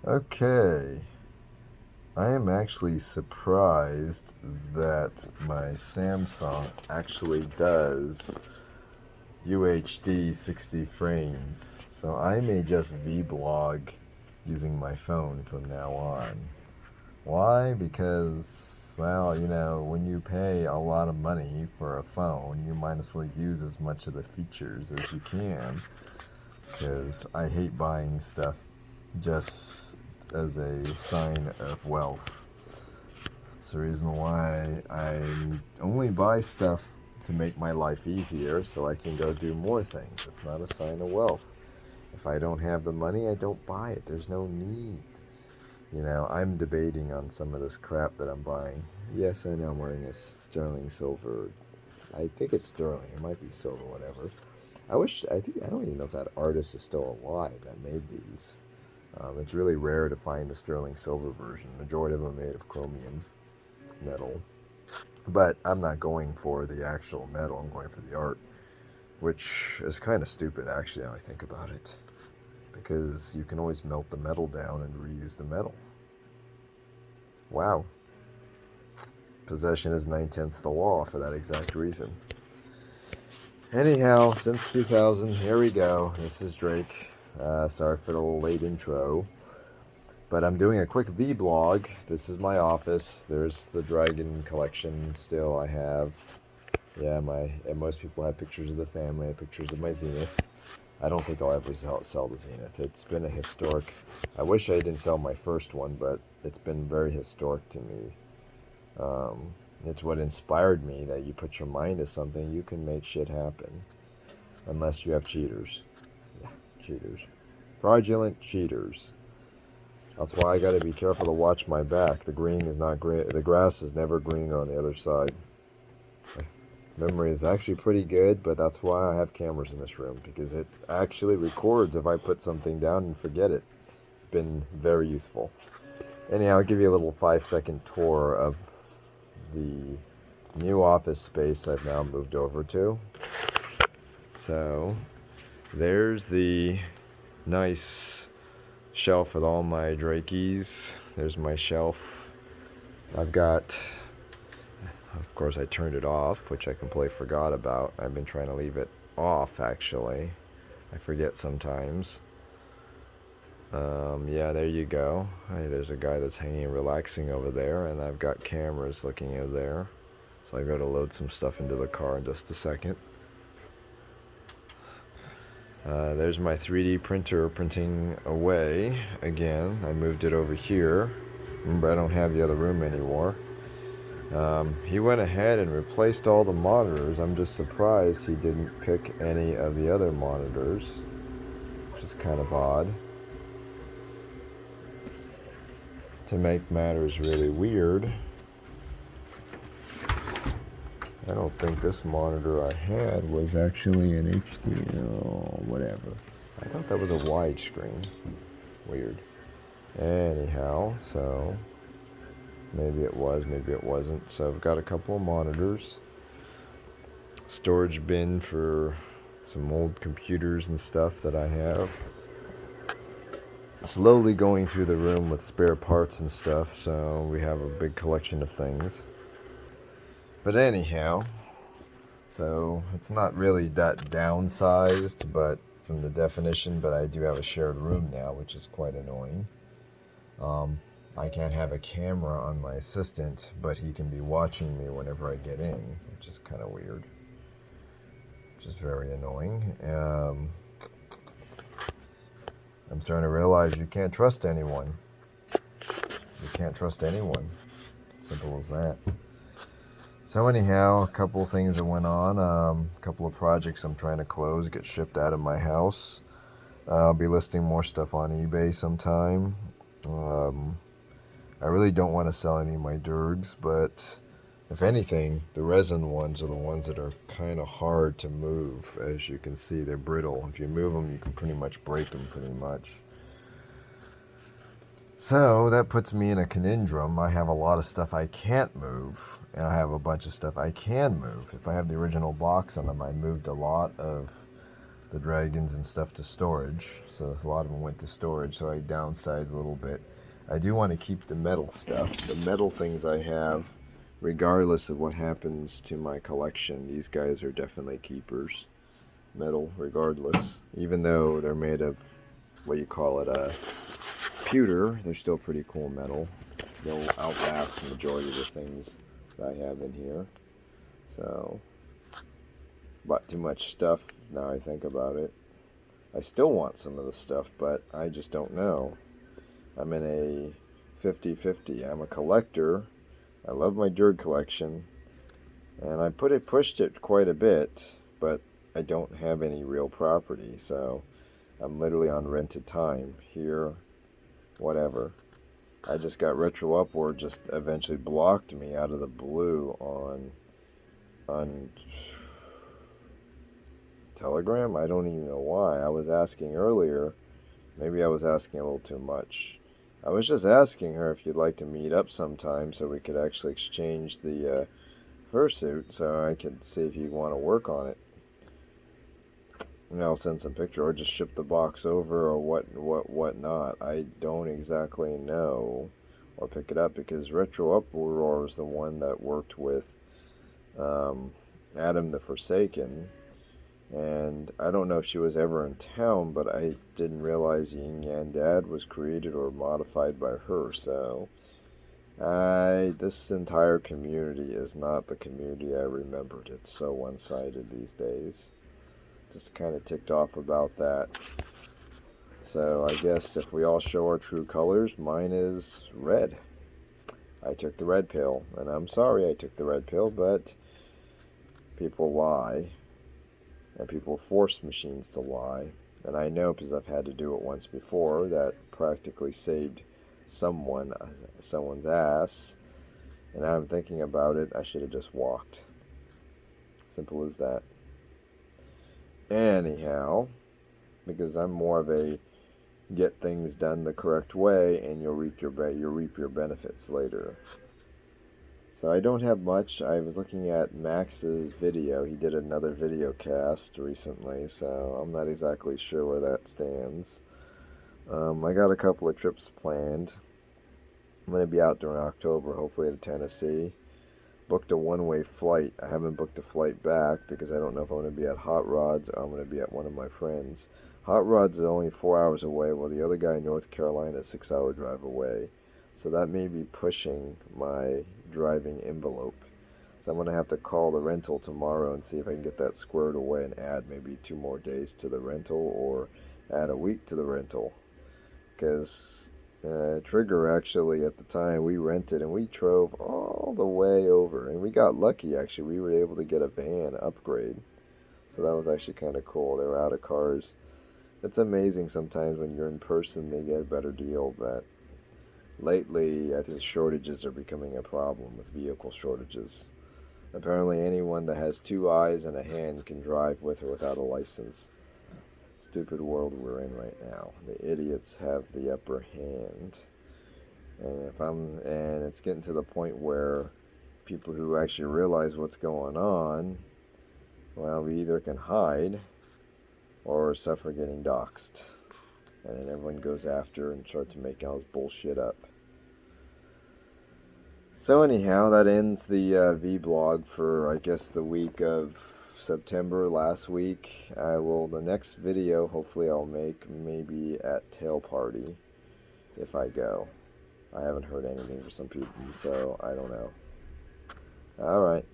Okay, I am actually surprised that my Samsung actually does UHD 60 frames, so I may just vblog using my phone from now on. Why? Because, well, when you pay a lot of money for a phone, you might as well use as much of the features as you can, because I hate buying stuff just as a sign of wealth. That's the reason why I only buy stuff to make my life easier so I can go do more things. It's not a sign of wealth. If I don't have the money, I don't buy it. There's no need. I'm debating on some of this crap that I'm buying. Yes, I know I'm wearing a sterling silver. I think it's sterling. It might be silver, whatever. I don't even know if that artist is still alive that made these. It's really rare to find the sterling silver version. The majority of them are made of chromium metal. But I'm not going for the actual metal, I'm going for the art, which is kind of stupid actually now I think about it. Because you can always melt the metal down and reuse the metal. Wow. Possession is 9/10 the law for that exact reason. Anyhow, since 2000, here we go. This is Drake. Sorry for the little late intro. But I'm doing a quick vblog. This is my office. There's the dragon collection still I have. Yeah, and most people have pictures of the family, have pictures of my Zenith. I don't think I'll ever sell the Zenith. It's been a historic. I wish I didn't sell my first one, but it's been very historic to me. It's what inspired me that you put your mind to something, you can make shit happen. Unless you have cheaters. Yeah, cheaters. Fraudulent cheaters. That's why I gotta be careful to watch my back. The green is not green. The grass is never greener on the other side. Memory is actually pretty good, but that's why I have cameras in this room, because it actually records if I put something down and forget it. It's been very useful. Anyhow, I'll give you a little 5-second tour of the new office space I've now moved over to. So, there's the nice shelf with all my Drakeys. There's my shelf. I've got, of course, I turned it off, which I completely forgot about. I've been trying to leave it off, actually. I forget sometimes. Yeah, there you go. Hey, there's a guy that's hanging and relaxing over there, and I've got cameras looking over there. So I got to load some stuff into the car in just a second. There's my 3D printer printing away again. I moved it over here. Remember, I don't have the other room anymore. He went ahead and replaced all the monitors. I'm just surprised he didn't pick any of the other monitors, which is kind of odd. To make matters really weird, I don't think this monitor I had was actually an HD or whatever. I thought that was a widescreen. Weird. Anyhow, so maybe it was, maybe it wasn't. So I've got a couple of monitors. Storage bin for some old computers and stuff that I have. Slowly going through the room with spare parts and stuff, so we have a big collection of things. But anyhow, so it's not really that downsized, but from the definition, but I do have a shared room now, which is quite annoying. I can't have a camera on my assistant, but he can be watching me whenever I get in, which is kind of weird, which is very annoying. I'm starting to realize you can't trust anyone. You can't trust anyone. Simple as that. So anyhow, a couple of things that went on. A couple of projects I'm trying to close, get shipped out of my house. I'll be listing more stuff on eBay sometime. I really don't want to sell any of my Durgs, but if anything, the resin ones are the ones that are kind of hard to move. As you can see, they're brittle. If you move them, you can pretty much break them pretty much. So that puts me in a conundrum. I have a lot of stuff I can't move, and I have a bunch of stuff I can move. If I have the original box on them, I moved a lot of the dragons and stuff to storage. So a lot of them went to storage, so I downsized a little bit. I do want to keep the metal stuff. The metal things I have, regardless of what happens to my collection, these guys are definitely keepers. Metal, regardless. Even though they're made of, what you call it, a pewter, they're still pretty cool metal. They'll outlast the majority of the things that I have in here. So, bought too much stuff now I think about it. I still want some of the stuff, but I just don't know. I'm in a 50-50. I'm a collector. I love my dirt collection, and I pushed it quite a bit, but I don't have any real property, so I'm literally on rented time here, whatever. I just got Retro Upward just eventually blocked me out of the blue on Telegram. I don't even know why. I was asking earlier. Maybe I was asking a little too much. I was just asking her if you'd like to meet up sometime so we could actually exchange the fursuit so I could see if you want to work on it. And I'll send some picture or just ship the box over or what not. I don't exactly know, or pick it up, because Retro Uproar is the one that worked with Adam the Forsaken, and I don't know if she was ever in town, but I didn't realize Yin Yang Dad was created or modified by her. So this entire community is not the community I remembered. It's so one-sided these days. Just kind of ticked off about that. So I guess if we all show our true colors, mine is red. I took the red pill, and I'm sorry I took the red pill, but people lie, and people force machines to lie. And I know, because I've had to do it once before, that practically saved someone's ass. And now I'm thinking about it, I should have just walked. Simple as that. Anyhow, because I'm more of a get things done the correct way, and you'll reap your benefits later. So I don't have much. I was looking at Max's video. He did another video cast recently, so I'm not exactly sure where that stands. I got a couple of trips planned. I'm going to be out during October, hopefully to Tennessee. Booked a one-way flight. I haven't booked a flight back because I don't know if I'm going to be at Hot Rods or I'm going to be at one of my friends. Hot Rods is only 4 hours away, while the other guy in North Carolina is a 6-hour drive away. So that may be pushing my driving envelope. So I'm going to have to call the rental tomorrow and see if I can get that squared away and add maybe 2 more days to the rental, or add a week to the rental. Because Trigger, actually, at the time we rented, and we drove all the way over, and we got lucky. Actually, we were able to get a van upgrade, so that was actually kind of cool. They were out of cars. It's amazing sometimes when you're in person, they get a better deal. But lately, I think shortages are becoming a problem, with vehicle shortages. Apparently anyone that has 2 eyes and a hand can drive with or without a license. Stupid world we're in right now. The idiots have the upper hand. And it's getting to the point where people who actually realize what's going on, well, we either can hide or suffer getting doxxed. And then everyone goes after and starts making all this bullshit up. So anyhow, that ends the vblog for, I guess, the week of September, last week. The next video, hopefully I'll make maybe at Tail Party, if I go. I haven't heard anything from some people, so I don't know. Alright.